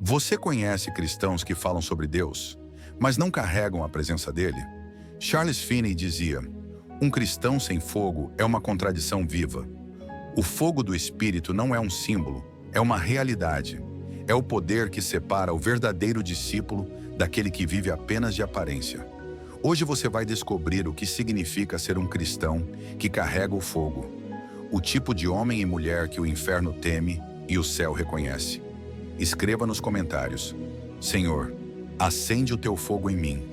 Você conhece cristãos que falam sobre Deus, mas não carregam a presença dele? Charles Finney dizia: um cristão sem fogo é uma contradição viva. O fogo do Espírito não é um símbolo, é uma realidade. É o poder que separa o verdadeiro discípulo daquele que vive apenas de aparência. Hoje você vai descobrir o que significa ser um cristão que carrega o fogo, o tipo de homem e mulher que o inferno teme e o céu reconhece. Escreva nos comentários: Senhor, acende o teu fogo em mim.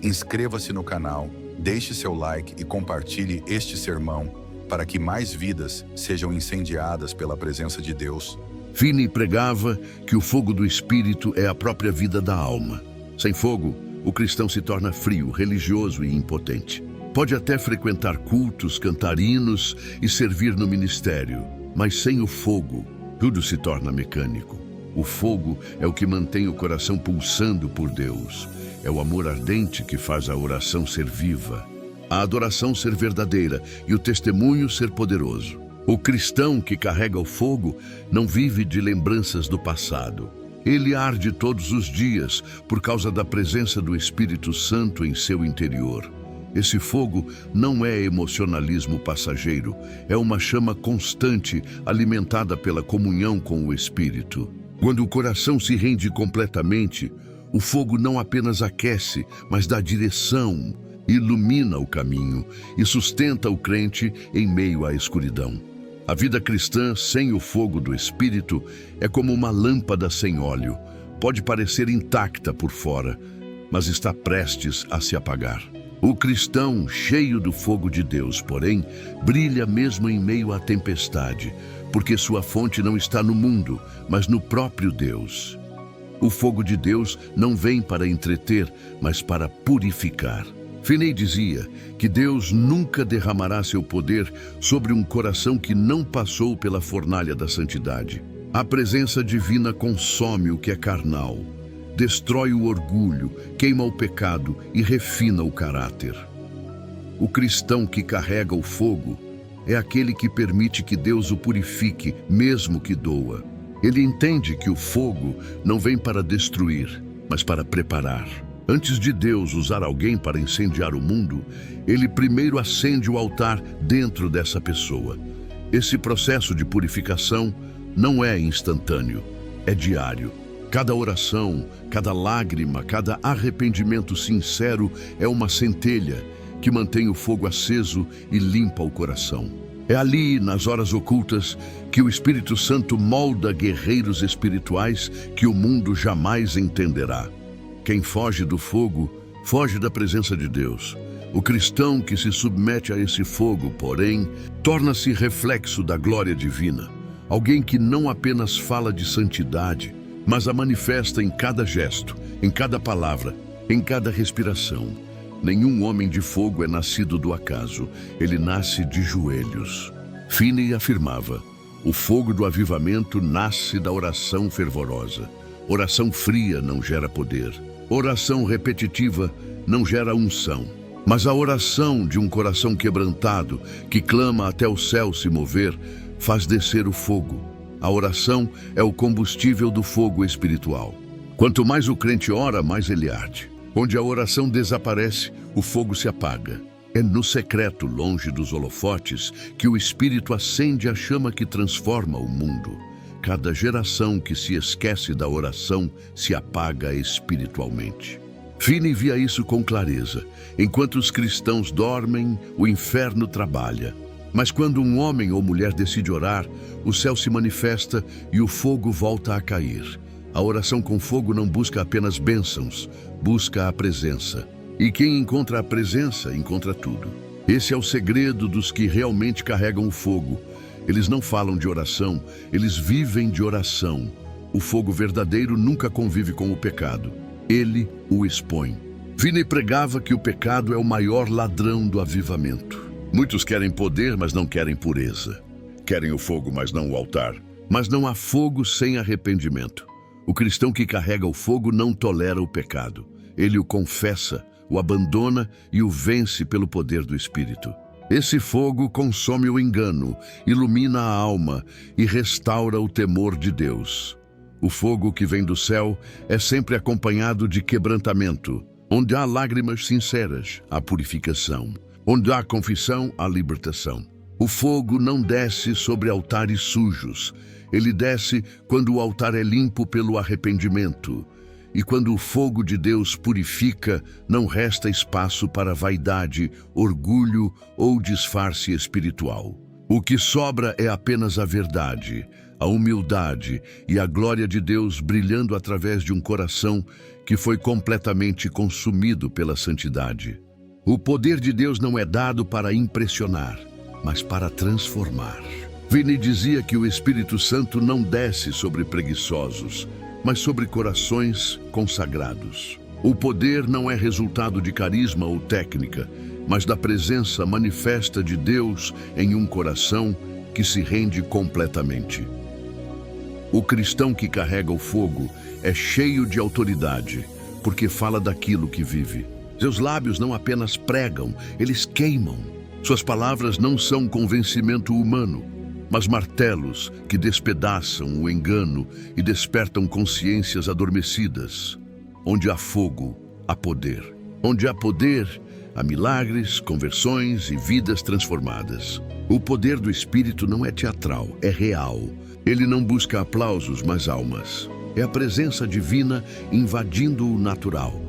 Inscreva-se no canal, deixe seu like e compartilhe este sermão para que mais vidas sejam incendiadas pela presença de Deus. Finney pregava que o fogo do Espírito é a própria vida da alma. Sem fogo, o cristão se torna frio, religioso e impotente. Pode até frequentar cultos, cantar hinos e servir no ministério, mas sem o fogo, tudo se torna mecânico. O fogo é o que mantém o coração pulsando por Deus. É o amor ardente que faz a oração ser viva, a adoração ser verdadeira e o testemunho ser poderoso. O cristão que carrega o fogo não vive de lembranças do passado. Ele arde todos os dias por causa da presença do Espírito Santo em seu interior. Esse fogo não é emocionalismo passageiro, é uma chama constante alimentada pela comunhão com o Espírito. Quando o coração se rende completamente, o fogo não apenas aquece, mas dá direção, ilumina o caminho e sustenta o crente em meio à escuridão. A vida cristã sem o fogo do Espírito é como uma lâmpada sem óleo. Pode parecer intacta por fora, mas está prestes a se apagar. O cristão cheio do fogo de Deus, porém, brilha mesmo em meio à tempestade, porque sua fonte não está no mundo, mas no próprio Deus. O fogo de Deus não vem para entreter, mas para purificar. Finney dizia que Deus nunca derramará seu poder sobre um coração que não passou pela fornalha da santidade. A presença divina consome o que é carnal, destrói o orgulho, queima o pecado e refina o caráter. O cristão que carrega o fogo é aquele que permite que Deus o purifique, mesmo que doa. Ele entende que o fogo não vem para destruir, mas para preparar. Antes de Deus usar alguém para incendiar o mundo, Ele primeiro acende o altar dentro dessa pessoa. Esse processo de purificação não é instantâneo, é diário. Cada oração, cada lágrima, cada arrependimento sincero é uma centelha que mantém o fogo aceso e limpa o coração. É ali, nas horas ocultas, que o Espírito Santo molda guerreiros espirituais que o mundo jamais entenderá. Quem foge do fogo, foge da presença de Deus. O cristão que se submete a esse fogo, porém, torna-se reflexo da glória divina. Alguém que não apenas fala de santidade, mas a manifesta em cada gesto, em cada palavra, em cada respiração. Nenhum homem de fogo é nascido do acaso, ele nasce de joelhos. Finney afirmava: o fogo do avivamento nasce da oração fervorosa. Oração fria não gera poder. Oração repetitiva não gera unção. Mas a oração de um coração quebrantado, que clama até o céu se mover, faz descer o fogo. A oração é o combustível do fogo espiritual. Quanto mais o crente ora, mais ele arde. Onde a oração desaparece, o fogo se apaga. É no secreto, longe dos holofotes, que o Espírito acende a chama que transforma o mundo. Cada geração que se esquece da oração se apaga espiritualmente. Finney via isso com clareza. Enquanto os cristãos dormem, o inferno trabalha. Mas quando um homem ou mulher decide orar, o céu se manifesta e o fogo volta a cair. A oração com fogo não busca apenas bênçãos, busca a presença. E quem encontra a presença, encontra tudo. Esse é o segredo dos que realmente carregam o fogo. Eles não falam de oração, eles vivem de oração. O fogo verdadeiro nunca convive com o pecado. Ele o expõe. Finney pregava que o pecado é o maior ladrão do avivamento. Muitos querem poder, mas não querem pureza. Querem o fogo, mas não o altar. Mas não há fogo sem arrependimento. O cristão que carrega o fogo não tolera o pecado. Ele o confessa, o abandona e o vence pelo poder do Espírito. Esse fogo consome o engano, ilumina a alma e restaura o temor de Deus. O fogo que vem do céu é sempre acompanhado de quebrantamento. Onde há lágrimas sinceras, há purificação. Onde há confissão, há libertação. O fogo não desce sobre altares sujos. Ele desce quando o altar é limpo pelo arrependimento. E quando o fogo de Deus purifica, não resta espaço para vaidade, orgulho ou disfarce espiritual. O que sobra é apenas a verdade, a humildade e a glória de Deus brilhando através de um coração que foi completamente consumido pela santidade. O poder de Deus não é dado para impressionar, mas para transformar. Finney dizia que o Espírito Santo não desce sobre preguiçosos, mas sobre corações consagrados. O poder não é resultado de carisma ou técnica, mas da presença manifesta de Deus em um coração que se rende completamente. O cristão que carrega o fogo é cheio de autoridade, porque fala daquilo que vive. Seus lábios não apenas pregam, eles queimam. Suas palavras não são convencimento humano, mas martelos que despedaçam o engano e despertam consciências adormecidas. Onde há fogo, há poder. Onde há poder, há milagres, conversões e vidas transformadas. O poder do Espírito não é teatral, é real. Ele não busca aplausos, mas almas. É a presença divina invadindo o natural,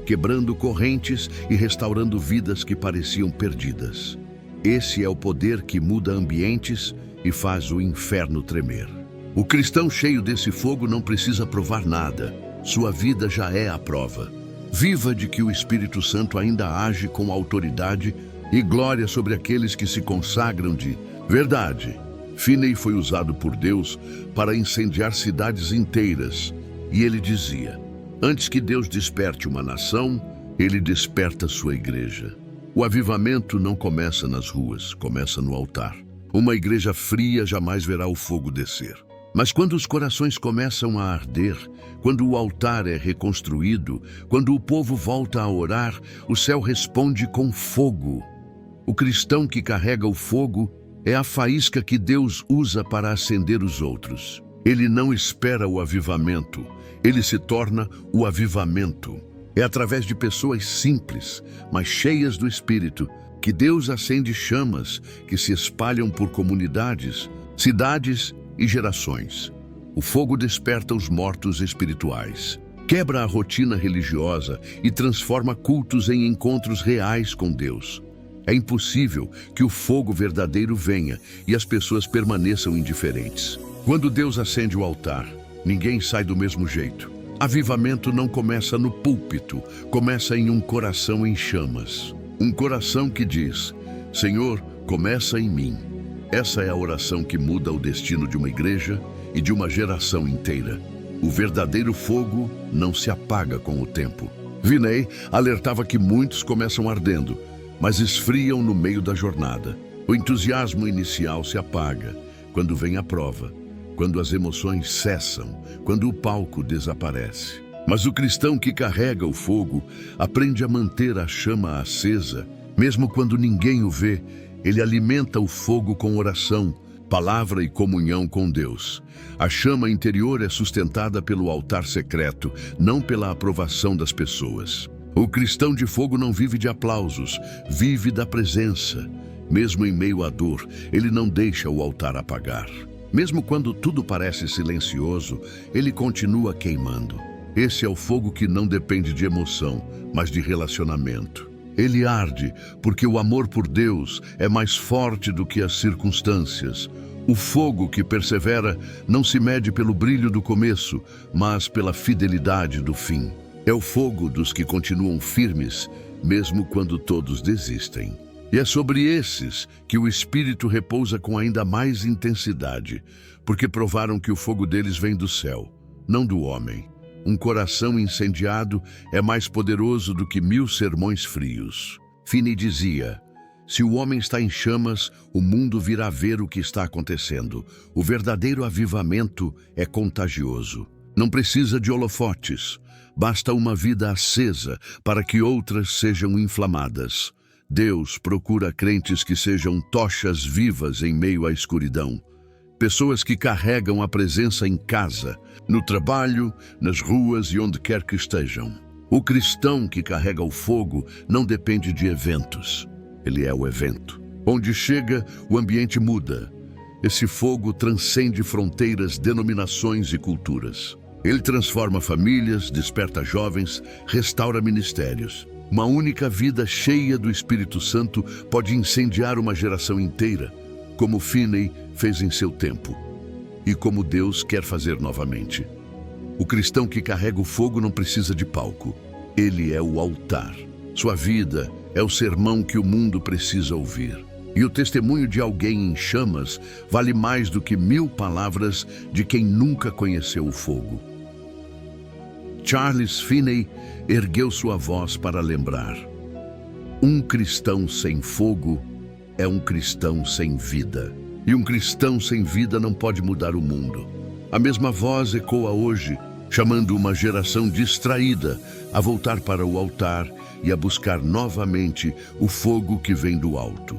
quebrando correntes e restaurando vidas que pareciam perdidas. Esse é o poder que muda ambientes e faz o inferno tremer. O cristão cheio desse fogo não precisa provar nada. Sua vida já é a prova. Viva de que o Espírito Santo ainda age com autoridade e glória sobre aqueles que se consagram de verdade. Finney foi usado por Deus para incendiar cidades inteiras. E ele dizia: antes que Deus desperte uma nação, ele desperta sua igreja. O avivamento não começa nas ruas, começa no altar. Uma igreja fria jamais verá o fogo descer. Mas quando os corações começam a arder, quando o altar é reconstruído, quando o povo volta a orar, o céu responde com fogo. O cristão que carrega o fogo é a faísca que Deus usa para acender os outros. Ele não espera o avivamento, ele se torna o avivamento. É através de pessoas simples, mas cheias do Espírito, que Deus acende chamas que se espalham por comunidades, cidades e gerações. O fogo desperta os mortos espirituais, quebra a rotina religiosa e transforma cultos em encontros reais com Deus. É impossível que o fogo verdadeiro venha e as pessoas permaneçam indiferentes. Quando Deus acende o altar, ninguém sai do mesmo jeito. Avivamento não começa no púlpito, começa em um coração em chamas. Um coração que diz: Senhor, começa em mim. Essa é a oração que muda o destino de uma igreja e de uma geração inteira. O verdadeiro fogo não se apaga com o tempo. Finney alertava que muitos começam ardendo, mas esfriam no meio da jornada. O entusiasmo inicial se apaga quando vem a prova, quando as emoções cessam, quando o palco desaparece. Mas o cristão que carrega o fogo aprende a manter a chama acesa. Mesmo quando ninguém o vê, ele alimenta o fogo com oração, palavra e comunhão com Deus. A chama interior é sustentada pelo altar secreto, não pela aprovação das pessoas. O cristão de fogo não vive de aplausos, vive da presença. Mesmo em meio à dor, ele não deixa o altar apagar. Mesmo quando tudo parece silencioso, ele continua queimando. Esse é o fogo que não depende de emoção, mas de relacionamento. Ele arde porque o amor por Deus é mais forte do que as circunstâncias. O fogo que persevera não se mede pelo brilho do começo, mas pela fidelidade do fim. É o fogo dos que continuam firmes, mesmo quando todos desistem. E é sobre esses que o Espírito repousa com ainda mais intensidade, porque provaram que o fogo deles vem do céu, não do homem. Um coração incendiado é mais poderoso do que 1000 sermões frios. Finney dizia: se o homem está em chamas, o mundo virá ver o que está acontecendo. O verdadeiro avivamento é contagioso. Não precisa de holofotes. Basta uma vida acesa para que outras sejam inflamadas. Deus procura crentes que sejam tochas vivas em meio à escuridão. Pessoas que carregam a presença em casa, no trabalho, nas ruas e onde quer que estejam. O cristão que carrega o fogo não depende de eventos. Ele é o evento. Onde chega, o ambiente muda. Esse fogo transcende fronteiras, denominações e culturas. Ele transforma famílias, desperta jovens, restaura ministérios. Uma única vida cheia do Espírito Santo pode incendiar uma geração inteira, como Finney fez em seu tempo, e como Deus quer fazer novamente. O cristão que carrega o fogo não precisa de palco. Ele é o altar. Sua vida é o sermão que o mundo precisa ouvir. E o testemunho de alguém em chamas vale mais do que 1000 palavras de quem nunca conheceu o fogo. Charles Finney ergueu sua voz para lembrar: um cristão sem fogo é um cristão sem vida. E um cristão sem vida não pode mudar o mundo. A mesma voz ecoa hoje, chamando uma geração distraída a voltar para o altar e a buscar novamente o fogo que vem do alto.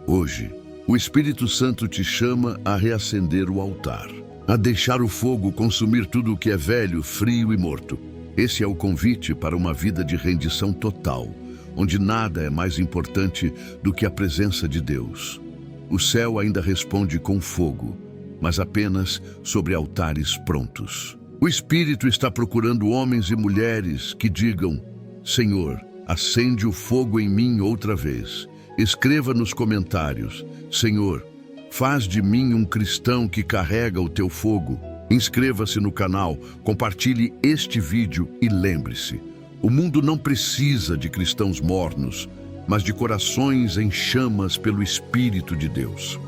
Hoje, o Espírito Santo te chama a reacender o altar, a deixar o fogo consumir tudo o que é velho, frio e morto. Esse é o convite para uma vida de rendição total, onde nada é mais importante do que a presença de Deus. O céu ainda responde com fogo, mas apenas sobre altares prontos. O Espírito está procurando homens e mulheres que digam: Senhor, acende o fogo em mim outra vez. Escreva nos comentários: Senhor, faz de mim um cristão que carrega o teu fogo. Inscreva-se no canal, compartilhe este vídeo e lembre-se: o mundo não precisa de cristãos mornos, mas de corações em chamas pelo Espírito de Deus.